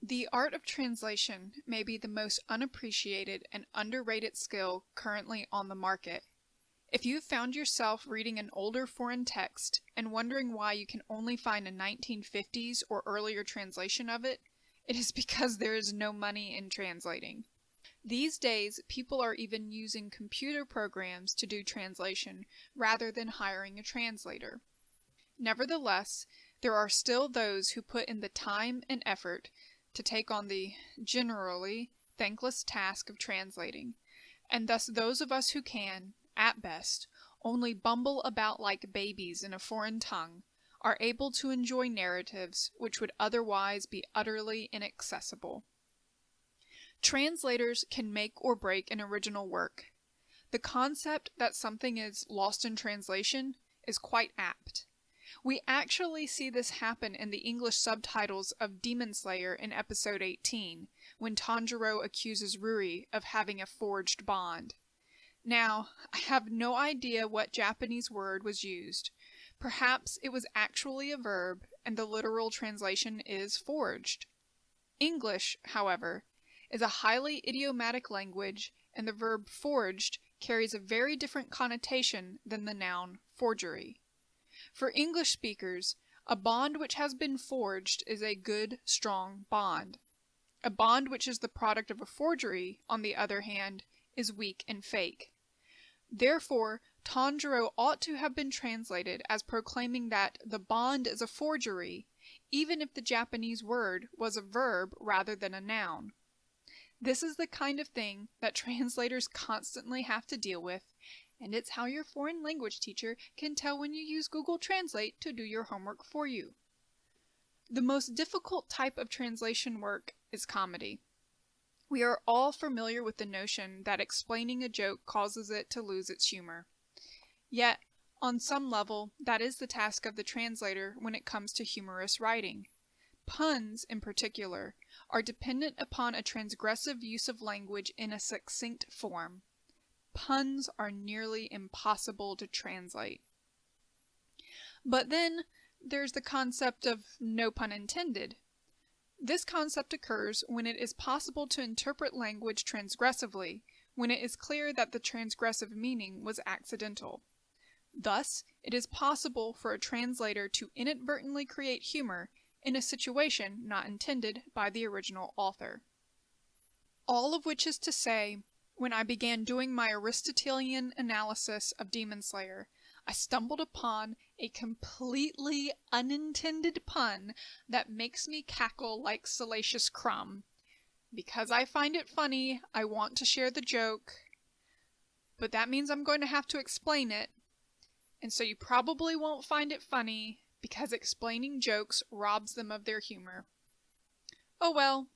The art of translation may be the most unappreciated and underrated skill currently on the market. If you have found yourself reading an older foreign text and wondering why you can only find a 1950s or earlier translation of it, it is because there is no money in translating. These days, people are even using computer programs to do translation rather than hiring a translator. Nevertheless, there are still those who put in the time and effort to take on the, generally, thankless task of translating, and thus those of us who can, at best, only bumble about like babies in a foreign tongue, are able to enjoy narratives which would otherwise be utterly inaccessible. Translators can make or break an original work. The concept that something is lost in translation is quite apt. We actually see this happen in the English subtitles of Demon Slayer in episode 18, when Tanjiro accuses Ruri of having a forged bond. Now, I have no idea what Japanese word was used. Perhaps it was actually a verb, and the literal translation is forged. English, however, is a highly idiomatic language, and the verb forged carries a very different connotation than the noun forgery. For English speakers, a bond which has been forged is a good, strong bond. A bond which is the product of a forgery, on the other hand, is weak and fake. Therefore, Tanjiro ought to have been translated as proclaiming that the bond is a forgery, even if the Japanese word was a verb rather than a noun. This is the kind of thing that translators constantly have to deal with, and it's how your foreign language teacher can tell when you use Google Translate to do your homework for you. The most difficult type of translation work is comedy. We are all familiar with the notion that explaining a joke causes it to lose its humor. Yet, on some level, that is the task of the translator when it comes to humorous writing. Puns, in particular, are dependent upon a transgressive use of language in a succinct form. Puns are nearly impossible to translate. But then, there's the concept of no pun intended. This concept occurs when it is possible to interpret language transgressively, when it is clear that the transgressive meaning was accidental. Thus, it is possible for a translator to inadvertently create humor in a situation not intended by the original author. All of which is to say, when I began doing my Aristotelian analysis of Demon Slayer, I stumbled upon a completely unintended pun that makes me cackle like Salacious Crumb. Because I find it funny, I want to share the joke, but that means I'm going to have to explain it, and so you probably won't find it funny, because explaining jokes robs them of their humor. Oh well.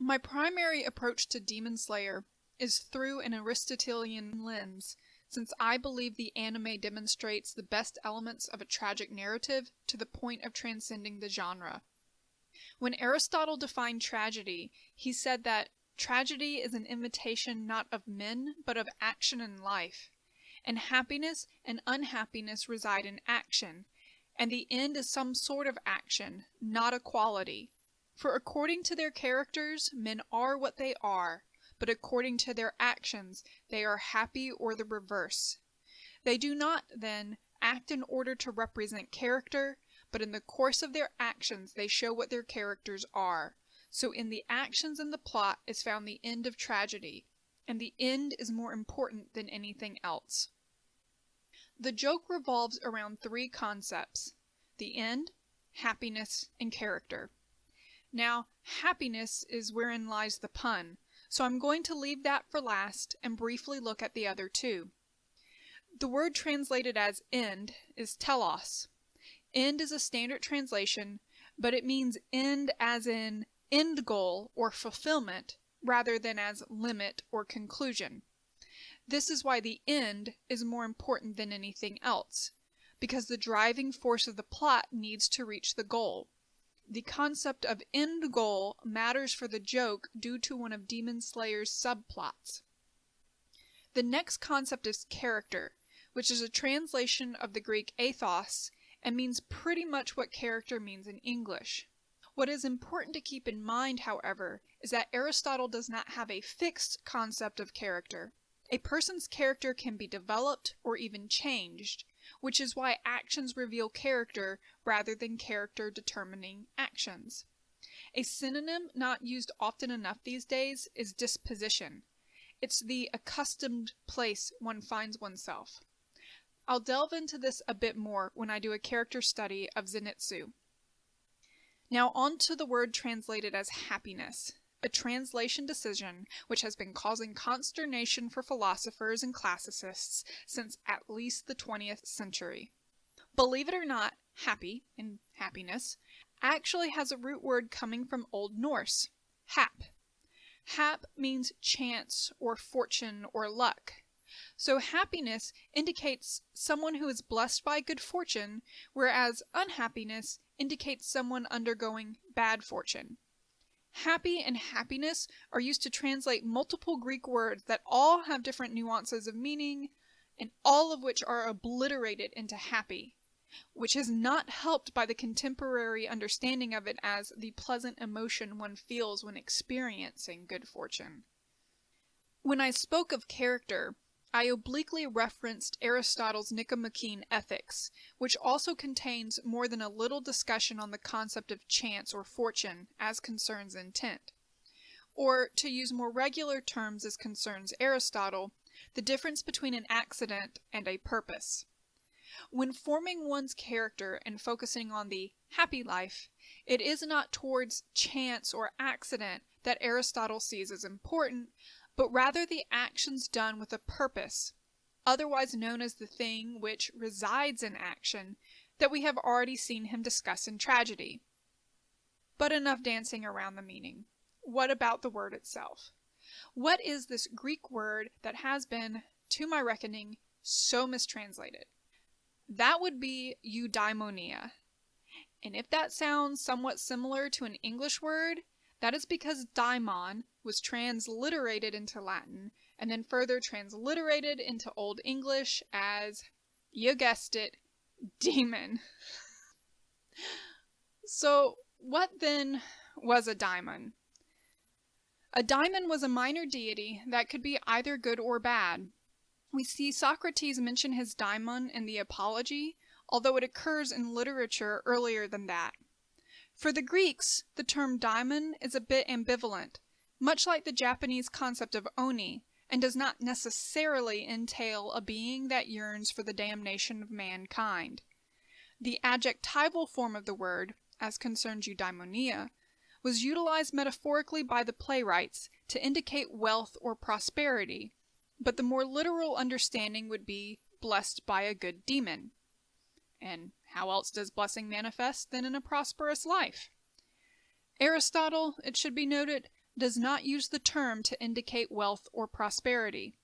My primary approach to Demon Slayer is through an Aristotelian lens, since I believe the anime demonstrates the best elements of a tragic narrative to the point of transcending the genre. When Aristotle defined tragedy, he said that tragedy is an imitation not of men, but of action and life, and happiness and unhappiness reside in action, and the end is some sort of action, not a quality. For according to their characters, men are what they are, but according to their actions, they are happy or the reverse. They do not, then, act in order to represent character, but in the course of their actions they show what their characters are. So in the actions and the plot is found the end of tragedy, and the end is more important than anything else. The joke revolves around three concepts: the end, happiness, and character. Now, happiness is wherein lies the pun, so I'm going to leave that for last and briefly look at the other two. The word translated as end is telos. End is a standard translation, but it means end as in end goal or fulfillment, rather than as limit or conclusion. This is why the end is more important than anything else, because the driving force of the plot needs to reach the goal. The concept of end goal matters for the joke due to one of Demon Slayer's subplots. The next concept is character, which is a translation of the Greek ethos and means pretty much what character means in English. What is important to keep in mind, however, is that Aristotle does not have a fixed concept of character. A person's character can be developed or even changed, which is why actions reveal character rather than character determining actions. A synonym not used often enough these days is disposition. It's the accustomed place one finds oneself. I'll delve into this a bit more when I do a character study of Zenitsu. Now on to the word translated as happiness, a translation decision which has been causing consternation for philosophers and classicists since at least the 20th century. Believe it or not, happy, in happiness, actually has a root word coming from Old Norse, hap. Hap means chance or fortune or luck. So happiness indicates someone who is blessed by good fortune, whereas unhappiness indicates someone undergoing bad fortune. Happy and happiness are used to translate multiple Greek words that all have different nuances of meaning, and all of which are obliterated into happy, which is not helped by the contemporary understanding of it as the pleasant emotion one feels when experiencing good fortune. When I spoke of character, I obliquely referenced Aristotle's Nicomachean Ethics, which also contains more than a little discussion on the concept of chance or fortune as concerns intent. Or, to use more regular terms as concerns Aristotle, the difference between an accident and a purpose. When forming one's character and focusing on the happy life, it is not towards chance or accident that Aristotle sees as important, but rather the actions done with a purpose, otherwise known as the thing which resides in action, that we have already seen him discuss in tragedy. But enough dancing around the meaning. What about the word itself? What is this Greek word that has been, to my reckoning, so mistranslated? That would be eudaimonia. And if that sounds somewhat similar to an English word, that is because daimon was transliterated into Latin and then further transliterated into Old English as, you guessed it, demon. So, what then was a daimon? A daimon was a minor deity that could be either good or bad. We see Socrates mention his daimon in the Apology, although it occurs in literature earlier than that. For the Greeks, the term daimon is a bit ambivalent, much like the Japanese concept of oni, and does not necessarily entail a being that yearns for the damnation of mankind. The adjectival form of the word, as concerns eudaimonia, was utilized metaphorically by the playwrights to indicate wealth or prosperity, but the more literal understanding would be blessed by a good demon. And how else does blessing manifest than in a prosperous life? Aristotle, it should be noted, does not use the term to indicate wealth or prosperity.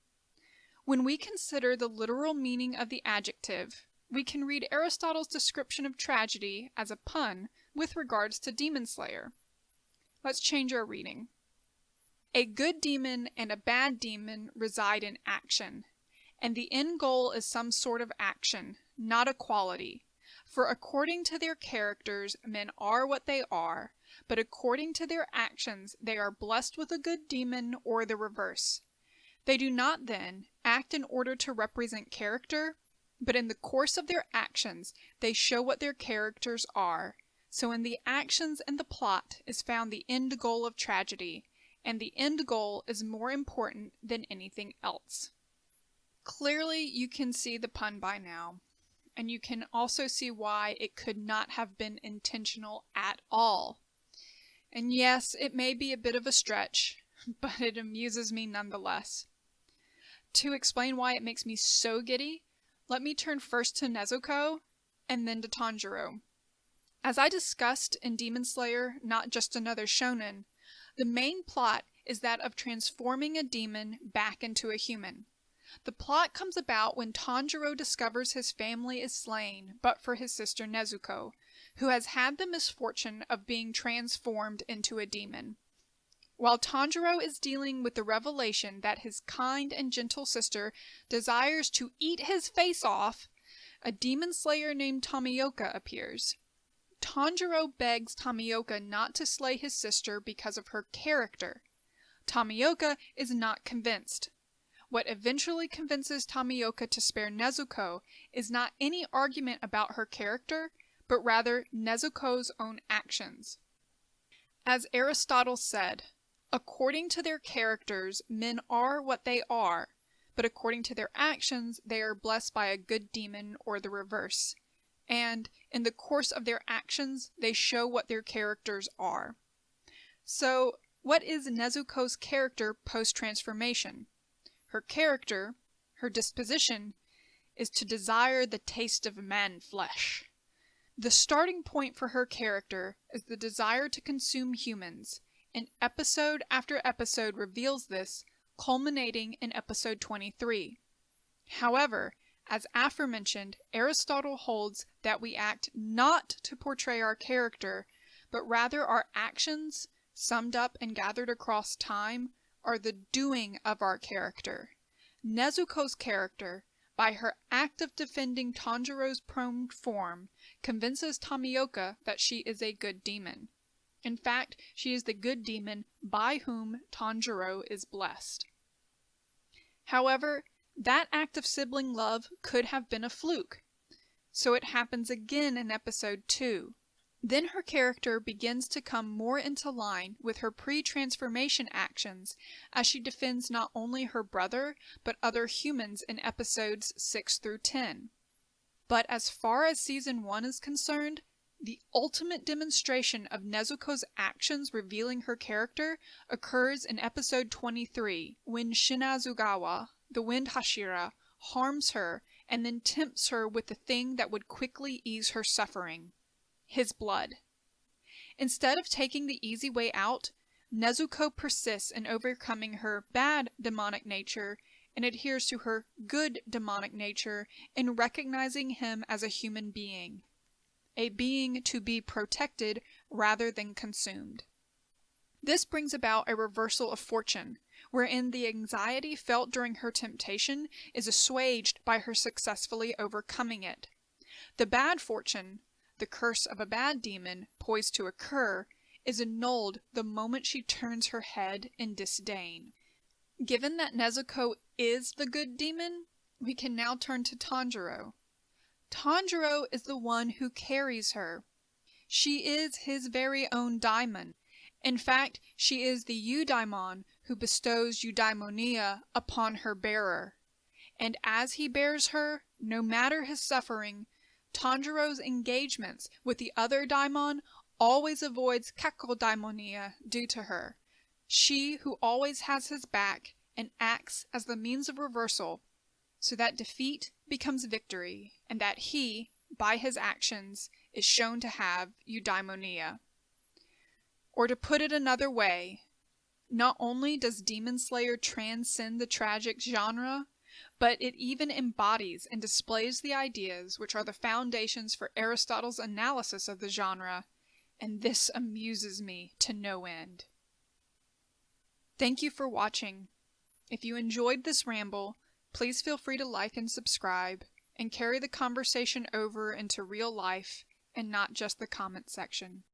When we consider the literal meaning of the adjective, we can read Aristotle's description of tragedy as a pun with regards to demon slayer. Let's change our reading. A good demon and a bad demon reside in action, and the end goal is some sort of action, not a quality. For according to their characters, men are what they are, but according to their actions, they are blessed with a good demon or the reverse. They do not, then, act in order to represent character, but in the course of their actions, they show what their characters are. So in the actions and the plot is found the end goal of tragedy, and the end goal is more important than anything else. Clearly, you can see the pun by now, and you can also see why it could not have been intentional at all. And yes, it may be a bit of a stretch, but it amuses me nonetheless. To explain why it makes me so giddy, let me turn first to Nezuko, and then to Tanjiro. As I discussed in Demon Slayer, Not Just Another Shonen, the main plot is that of transforming a demon back into a human. The plot comes about when Tanjiro discovers his family is slain but for his sister Nezuko, who has had the misfortune of being transformed into a demon. While Tanjiro is dealing with the revelation that his kind and gentle sister desires to eat his face off, a demon slayer named Tomioka appears. Tanjiro begs Tomioka not to slay his sister because of her character. Tomioka is not convinced. What eventually convinces Tomioka to spare Nezuko is not any argument about her character, but rather Nezuko's own actions. As Aristotle said, according to their characters, men are what they are, but according to their actions, they are blessed by a good demon or the reverse. And in the course of their actions, they show what their characters are. So, what is Nezuko's character post-transformation? Her character, her disposition, is to desire the taste of man-flesh. The starting point for her character is the desire to consume humans, and episode after episode reveals this, culminating in episode 23. However, as aforementioned, Aristotle holds that we act not to portray our character, but rather our actions, summed up and gathered across time, are the doing of our character. Nezuko's character, by her act of defending Tanjiro's prone form, convinces Tomioka that she is a good demon. In fact, she is the good demon by whom Tanjiro is blessed. However, that act of sibling love could have been a fluke. So it happens again in episode 2. Then her character begins to come more into line with her pre-transformation actions as she defends not only her brother, but other humans in episodes 6 through 10. But as far as season 1 is concerned, the ultimate demonstration of Nezuko's actions revealing her character occurs in episode 23, when Shinazugawa, the Wind Hashira, harms her and then tempts her with the thing that would quickly ease her suffering: his blood. Instead of taking the easy way out, Nezuko persists in overcoming her bad demonic nature and adheres to her good demonic nature in recognizing him as a human being. A being to be protected rather than consumed. This brings about a reversal of fortune, wherein the anxiety felt during her temptation is assuaged by her successfully overcoming it. The bad fortune, the curse of a bad demon poised to occur, is annulled the moment she turns her head in disdain. Given that Nezuko is the good demon, we can now turn to Tanjiro. Tanjiro is the one who carries her. She is his very own daimon. In fact, she is the eudaimon who bestows eudaimonia upon her bearer. And as he bears her, no matter his suffering, Tanjiro's engagements with the other daimon always avoids kakodaimonia due to her. She who always has his back and acts as the means of reversal, so that defeat becomes victory, and that he, by his actions, is shown to have eudaimonia. Or to put it another way, not only does Demon Slayer transcend the tragic genre, but it even embodies and displays the ideas which are the foundations for Aristotle's analysis of the genre, and this amuses me to no end. Thank you for watching. If you enjoyed this ramble, please feel free to like and subscribe, and carry the conversation over into real life and not just the comment section.